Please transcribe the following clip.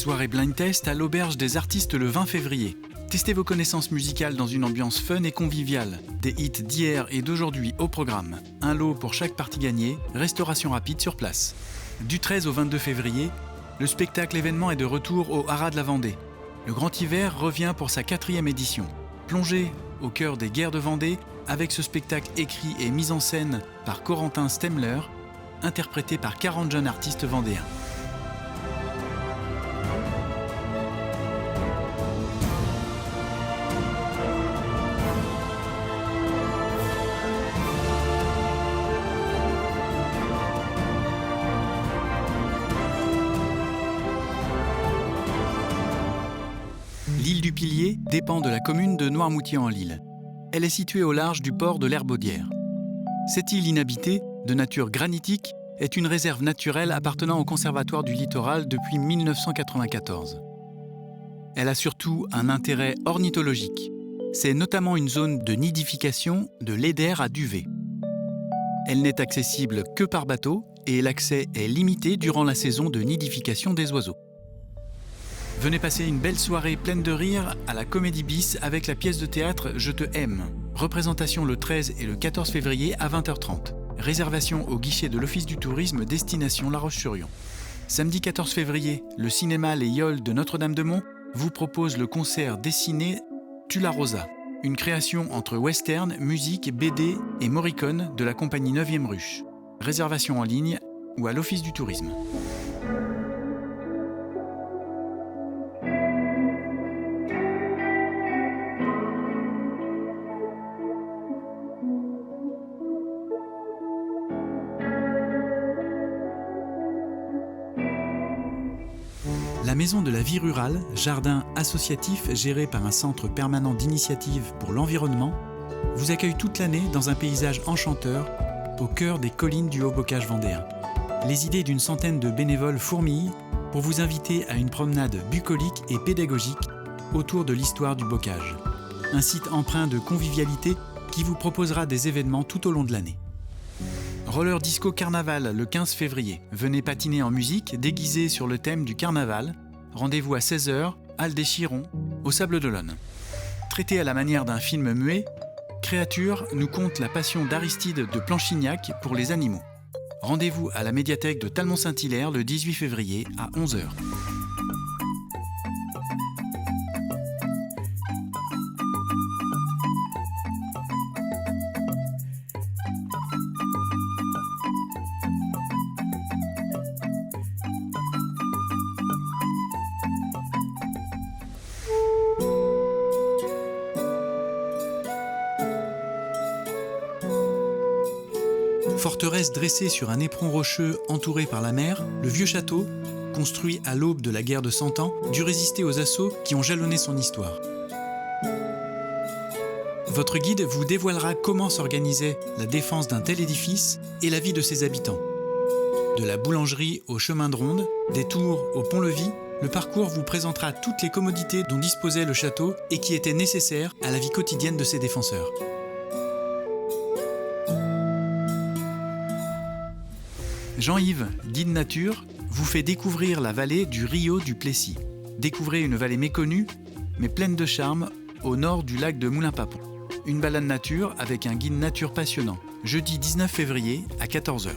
Soirée blind test à l'auberge des artistes le 20 février. Testez vos connaissances musicales dans une ambiance fun et conviviale. Des hits d'hier et d'aujourd'hui au programme. Un lot pour chaque partie gagnée, restauration rapide sur place. Du 13 au 22 février, le spectacle événement est de retour au Haras de la Vendée. Le Grand Hiver revient pour sa 4e édition. Plongez au cœur des guerres de Vendée avec ce spectacle écrit et mis en scène par Corentin Stemler, interprété par 40 jeunes artistes vendéens. L'île du Pilier dépend de la commune de Noirmoutier-en-l'Île. Elle est située au large du port de l'Herbaudière. Cette île inhabitée, de nature granitique, est une réserve naturelle appartenant au Conservatoire du Littoral depuis 1994. Elle a surtout un intérêt ornithologique. C'est notamment une zone de nidification de laiders à duvet. Elle n'est accessible que par bateau et l'accès est limité durant la saison de nidification des oiseaux. Venez passer une belle soirée pleine de rire à la Comédie Bis avec la pièce de théâtre Je te aime. Représentation le 13 et le 14 février à 20h30. Réservation au guichet de l'Office du tourisme destination La Roche-sur-Yon. Samedi 14 février, le cinéma Les Yoles de Notre-Dame-de-Mont vous propose le concert dessiné Tula Rosa, une création entre western, musique, BD et Morricone de la compagnie 9e Ruche. Réservation en ligne ou à l'Office du tourisme. La Maison de la Vie Rurale, jardin associatif géré par un centre permanent d'initiative pour l'environnement, vous accueille toute l'année dans un paysage enchanteur au cœur des collines du Haut-Bocage vendéen. Les idées d'une centaine de bénévoles fourmillent pour vous inviter à une promenade bucolique et pédagogique autour de l'histoire du bocage. Un site empreint de convivialité qui vous proposera des événements tout au long de l'année. Roller Disco Carnaval le 15 février. Venez patiner en musique déguisé sur le thème du carnaval. Rendez-vous à 16h, Halle des Chirons, au Sable d'Olonne. Traité à la manière d'un film muet, Créature nous conte la passion d'Aristide de Planchignac pour les animaux. Rendez-vous à la médiathèque de Talmont-Saint-Hilaire le 18 février à 11h. Forteresse dressée sur un éperon rocheux entouré par la mer, le vieux château, construit à l'aube de la guerre de 100 ans, dut résister aux assauts qui ont jalonné son histoire. Votre guide vous dévoilera comment s'organisait la défense d'un tel édifice et la vie de ses habitants. De la boulangerie au chemin de ronde, des tours au pont-levis, le parcours vous présentera toutes les commodités dont disposait le château et qui étaient nécessaires à la vie quotidienne de ses défenseurs. Jean-Yves, guide nature, vous fait découvrir la vallée du Rio du Plessis. Découvrez une vallée méconnue, mais pleine de charme, au nord du lac de Moulins-Papon. Une balade nature avec un guide nature passionnant. Jeudi 19 février à 14h.